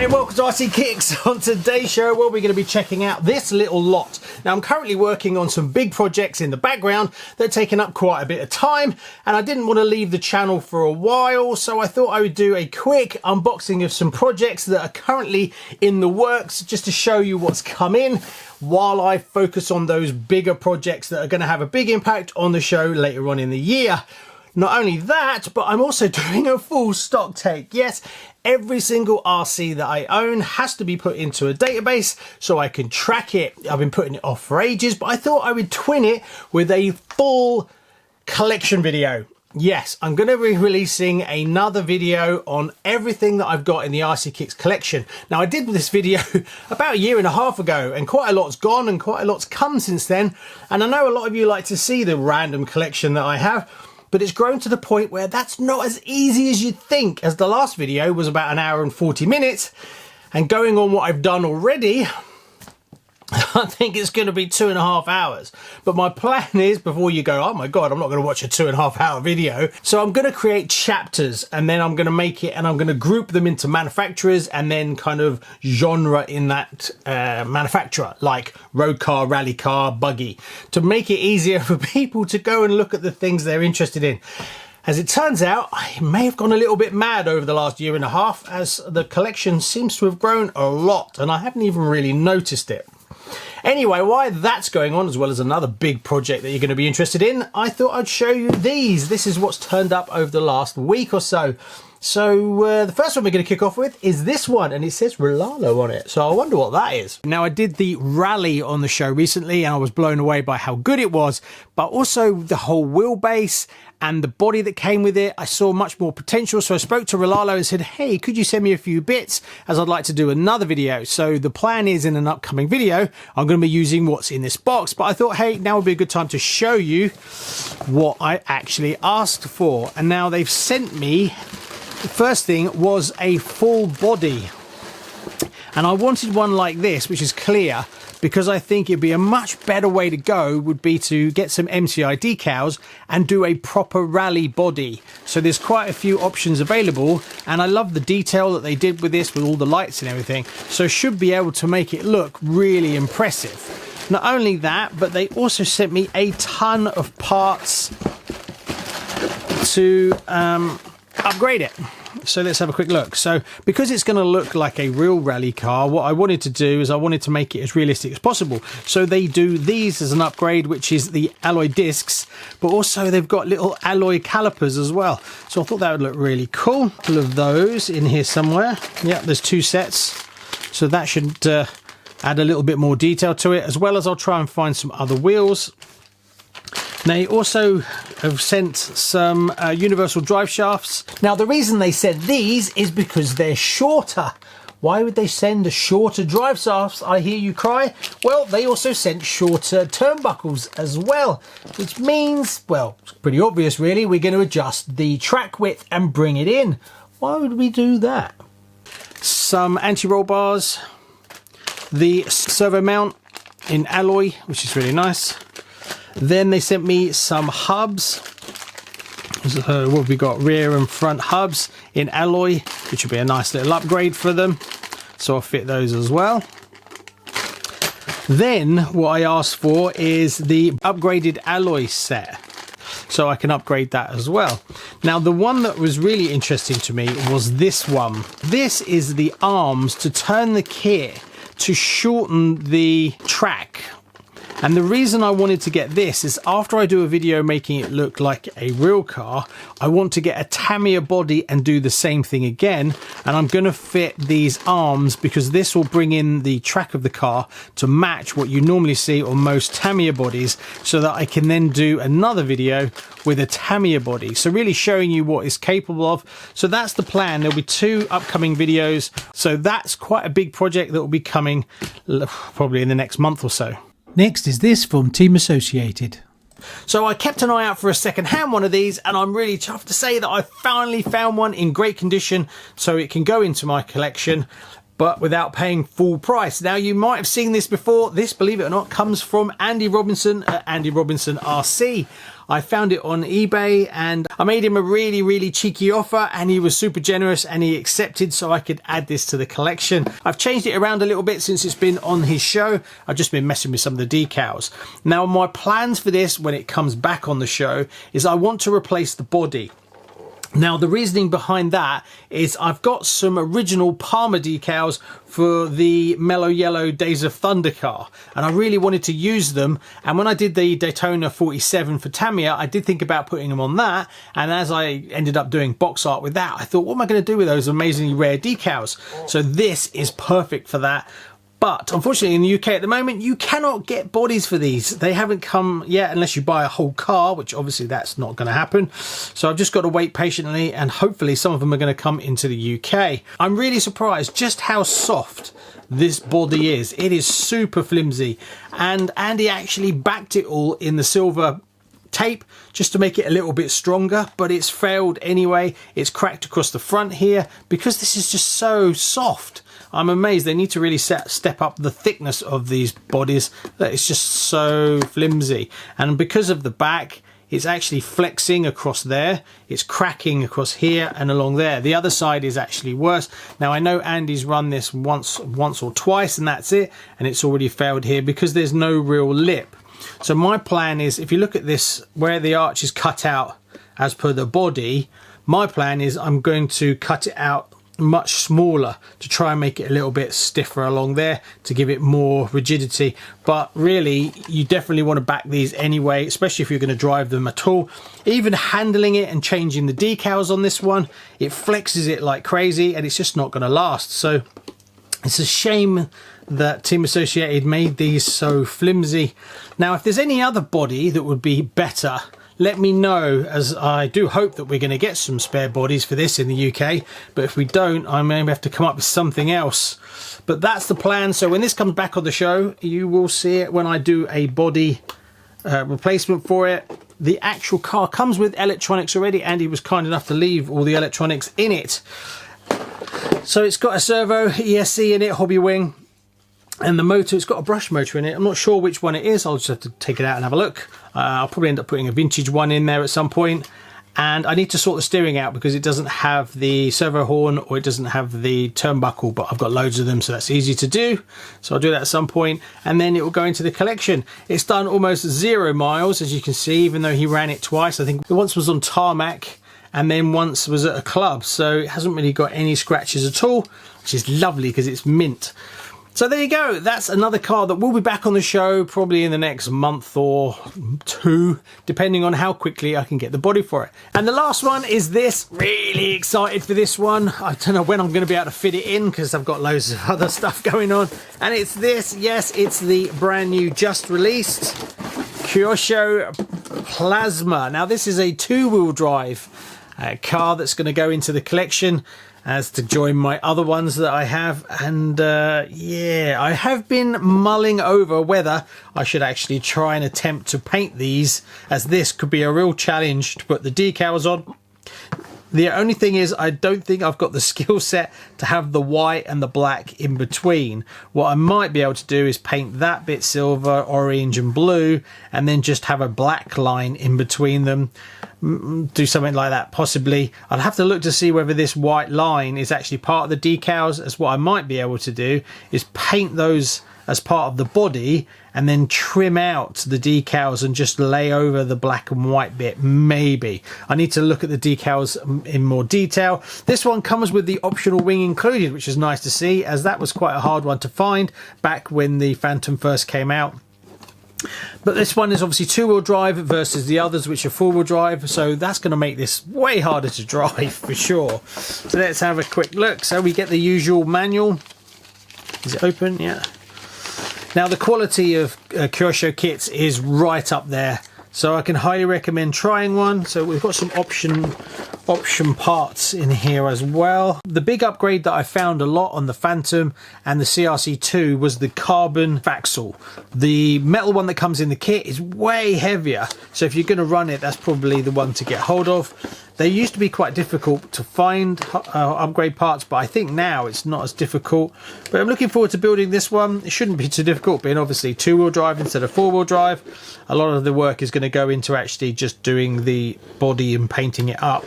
Hey, welcome to RCKicks. On today's show, well, we're going to be checking out this little lot. Now, I'm currently working on some big projects in the background that are taking up quite a bit of time, and I didn't want to leave the channel for a while, so I thought I would do a quick unboxing of some projects that are currently in the works, just to show you what's come in, while I focus on those bigger projects that are going to have a big impact on the show later on in the year. Not only that, but I'm also doing a full stock take. Yes, every single RC that I own has to be put into a database so I can track it. I've been putting it off for ages, but I thought I would twin it with a full collection video. Yes, I'm going to be releasing another video on everything that I've got in the RCKicks collection. Now, I did this video about a year and a half ago, and quite a lot's gone and quite a lot's come since then. And I know a lot of you like to see the random collection that I have, but it's grown to the point where that's not as easy as you'd think, as the last video was about an hour and 40 minutes, and going on what I've done already, I think it's going to be 2.5 hours. But my plan is, before you go, oh my God, I'm not going to watch a 2.5 hour video. So I'm going to create chapters, and then I'm going to make it, and I'm going to group them into manufacturers and then kind of genre in that manufacturer, like road car, rally car, buggy, to make it easier for people to go and look at the things they're interested in. As it turns out, I may have gone a little bit mad over the last year and a half, as the collection seems to have grown a lot, and I haven't even really noticed it. Anyway, while that's going on, as well as another big project that you're going to be interested in, I thought I'd show you these. This is what's turned up over the last week or so. So the first one we're going to kick off with is this one, and it says Ralo on it. So I wonder what that is. Now, I did the rally on the show recently, and I was blown away by how good it was, but also the whole wheelbase and the body that came with it. I saw much more potential, so I spoke to Ralo and said, hey, could you send me a few bits, as I'd like to do another video. So the plan is, in an upcoming video, I'm going to be using what's in this box, but I thought, hey, now would be a good time to show you what I actually asked for. And now they've sent me, the first thing was a full body, and I wanted one like this, which is clear, because I think it'd be a much better way to go would be to get some MCI decals and do a proper rally body. So there's quite a few options available, and I love the detail that they did with this, with all the lights and everything. So should be able to make it look really impressive. Not only that, but they also sent me a ton of parts to upgrade it. So let's have a quick look. So because it's going to look like a real rally car, what I wanted to do is I wanted to make it as realistic as possible. So they do these as an upgrade, which is the alloy discs, but also they've got little alloy calipers as well. So I thought that would look really cool. A couple of those in here somewhere. Yeah, there's 2 sets. So that should add a little bit more detail to it, as well as I'll try and find some other wheels. They also have sent some universal drive shafts. Now, the reason they sent these is because they're shorter. Why would they send a shorter drive shafts, I hear you cry? Well, they also sent shorter turnbuckles as well, which means, well, it's pretty obvious really, we're going to adjust the track width and bring it in. Why would we do that? Some anti-roll bars, the servo mount in alloy, which is really nice. Then they sent me some hubs. So what have we got? Rear and front hubs in alloy, which would be a nice little upgrade for them. So I'll fit those as well. Then what I asked for is the upgraded alloy set, so I can upgrade that as well. Now, the one that was really interesting to me was this one. This is the arms to turn the kit to shorten the track. And the reason I wanted to get this is, after I do a video making it look like a real car, I want to get a Tamiya body and do the same thing again. And I'm going to fit these arms, because this will bring in the track of the car to match what you normally see on most Tamiya bodies, so that I can then do another video with a Tamiya body. So really showing you what it's capable of. So that's the plan. There'll be 2 upcoming videos. So that's quite a big project that will be coming probably in the next month or so. Next is this from Team Associated. So I kept an eye out for a second-hand one of these, and I'm really chuffed to say that I finally found one in great condition, so it can go into my collection, but without paying full price. Now, you might have seen this before. This, believe it or not, comes from Andy Robinson at Andy Robinson RC. I found it on eBay and I made him a really cheeky offer, and he was super generous and he accepted so I could add this to the collection. I've changed it around a little bit since it's been on his show. I've just been messing with some of the decals. Now my plans for this when it comes back on the show is I want to replace the body. Now the reasoning behind that is I've got some original Parma decals for the Mellow Yellow Days of Thunder car, and I really wanted to use them, and when I did the Daytona 47 for Tamiya, I did think about putting them on that, and as I ended up doing box art with that, I thought, what am I going to do with those amazingly rare decals? So this is perfect for that. But unfortunately in the UK at the moment, you cannot get bodies for these. They haven't come yet unless you buy a whole car, which obviously that's not going to happen. So I've just got to wait patiently, and hopefully some of them are going to come into the UK. I'm really surprised just how soft this body is. It is super flimsy, and Andy actually backed it all in the silver tape just to make it a little bit stronger, but it's failed anyway. It's cracked across the front here because this is just so soft. I'm amazed. They need to really step up the thickness of these bodies. That it's just so flimsy, and because of the back, it's actually flexing across there, it's cracking across here and along there. The other side is actually worse. Now I know Andy's run this once or twice and that's it, and it's already failed here because there's no real lip. So my plan is, if you look at this where the arch is cut out as per the body, my plan is I'm going to cut it out much smaller to try and make it a little bit stiffer along there to give it more rigidity. But really you definitely want to back these anyway, especially if you're going to drive them at all. Even handling it and changing the decals on this one, it flexes it like crazy and it's just not going to last. So it's a shame that Team Associated made these so flimsy. Now if there's any other body that would be better, let me know, as I do hope that we're going to get some spare bodies for this in the UK, but if we don't, I may have to come up with something else. But that's the plan. So when this comes back on the show, you will see it when I do a body replacement for it. The actual car comes with electronics already. Andy was kind enough to leave all the electronics in it. So it's got a servo ESC in it, hobby wing, and the motor, it's got a brush motor in it. I'm not sure which one it is. I'll just have to take it out and have a look. I'll probably end up putting a vintage one in there at some point. And I need to sort the steering out because it doesn't have the servo horn or it doesn't have the turnbuckle, but I've got loads of them, so that's easy to do. So I'll do that at some point, and then it will go into the collection. It's done almost 0 miles, as you can see, even though he ran it twice. I think once was on tarmac and then once was at a club. So it hasn't really got any scratches at all, which is lovely because it's mint. So there you go, that's another car that will be back on the show probably in the next month or 2, depending on how quickly I can get the body for it. And the last one is this. Really excited for this one. I don't know when I'm going to be able to fit it in because I've got loads of other stuff going on. And it's this, yes, it's the brand new, just released Kyosho Plazma. Now this is a 2-wheel drive car that's going to go into the collection as to join my other ones that I have. And yeah, I have been mulling over whether I should actually try and attempt to paint these, as this could be a real challenge to put the decals on. The only thing is, I don't think I've got the skill set to have the white and the black in between. What I might be able to do is paint that bit silver, orange and blue, and then just have a black line in between them. Do something like that possibly. I'll have to look to see whether this white line is actually part of the decals, as what I might be able to do is paint those as part of the body and then trim out the decals and just lay over the black and white bit. Maybe I need to look at the decals in more detail. This one comes with the optional wing included, which is nice to see, as that was quite a hard one to find back when the Phantom first came out. But this one is obviously 2-wheel drive versus the others, which are 4-wheel drive, so that's going to make this way harder to drive for sure. So let's have a quick look. So we get the usual manual. Is it open? Yeah. Now the quality of Kyosho kits is right up there, so I can highly recommend trying one. So we've got some option parts in here as well. The big upgrade that I found a lot on the Phantom and the CRC2 was the carbon axle. The metal one that comes in the kit is way heavier, so if you're going to run it, that's probably the one to get hold of. They used to be quite difficult to find upgrade parts, but I think now it's not as difficult. But I'm looking forward to building this one. It shouldn't be too difficult, being obviously two-wheel drive instead of four-wheel drive. A lot of the work is going to go into actually just doing the body and painting it up.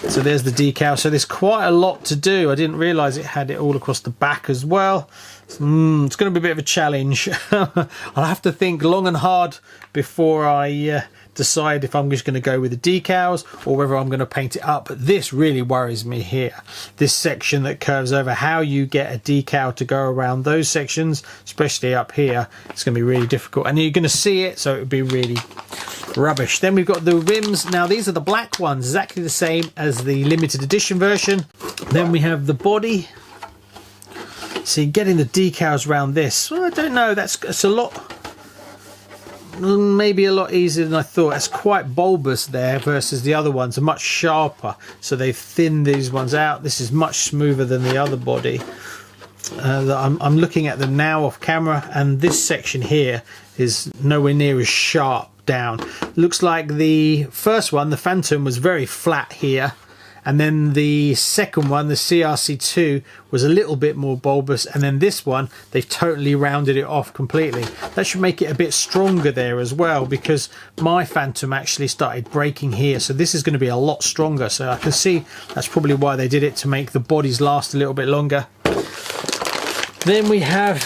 So there's the decal. So there's quite a lot to do. I didn't realise it had it all across the back as well. It's going to be a bit of a challenge. I'll have to think long and hard before I decide if I'm just going to go with the decals or whether I'm going to paint it up. But this really worries me here. This section that curves over, how you get a decal to go around those sections, especially up here, it's going to be really difficult. And you're going to see it, so it would be really rubbish. Then we've got the rims. Now these are the black ones, exactly the same as the limited edition version. Then we have the body. See, getting the decals around this, well, I don't know, it's a lot, maybe a lot easier than I thought. It's quite bulbous there versus the other ones are much sharper, so they've thinned these ones out. This is much smoother than the other body. I'm looking at them now off camera, and this section here is nowhere near as sharp down. Looks like the first one, the Phantom, was very flat here, and then the second one, the CRC2, was a little bit more bulbous, and then this one, they've totally rounded it off completely. That should make it a bit stronger there as well, because my Phantom actually started breaking here, so this is going to be a lot stronger. So I can see that's probably why they did it, to make the bodies last a little bit longer. Then we have,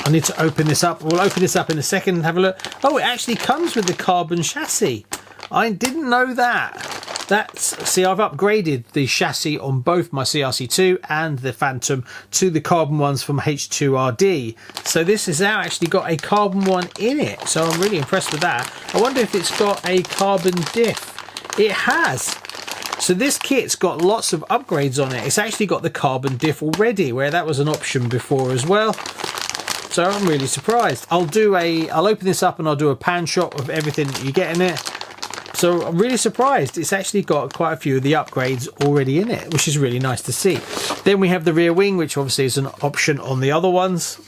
I need to open this up. We'll open this up in a second and have a look. Oh, it actually comes with the carbon chassis. I didn't know that. See, I've upgraded the chassis on both my CRC2 and the Phantom to the carbon ones from H2RD. So this has now actually got a carbon one in it. So I'm really impressed with that. I wonder if it's got a carbon diff. It has. So this kit's got lots of upgrades on it. It's actually got the carbon diff already, where that was an option before as well. So I'm really surprised. I'll open this up and I'll do a pan shot of everything that you get in it. So I'm really surprised. It's actually got quite a few of the upgrades already in it, which is really nice to see. Then we have the rear wing, which obviously is an option on the other ones.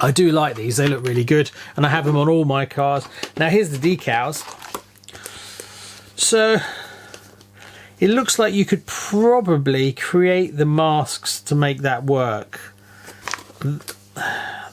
I do like these. They look really good, and I have them on all my cars. Now here's the decals. So it looks like you could probably create the masks to make that work.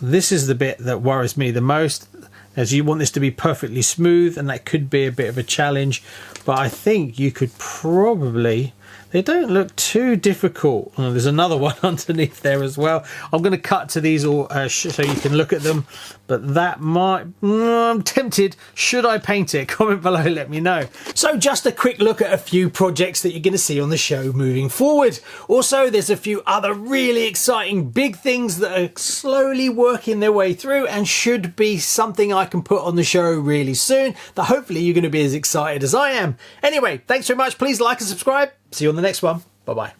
This is the bit that worries me the most, as you want this to be perfectly smooth, and that could be a bit of a challenge. But I think you could probably, they don't look too difficult. Oh, there's another one underneath there as well. I'm going to cut to these all so you can look at them, but that might, I'm tempted. Should I paint it? Comment below, let me know. So just a quick look at a few projects that you're going to see on the show moving forward. Also, there's a few other really exciting big things that are slowly working their way through, and should be something I can put on the show really soon, that hopefully you're going to be as excited as I am. Anyway, thanks very much. Please like and subscribe. See you on the next one. Bye-bye.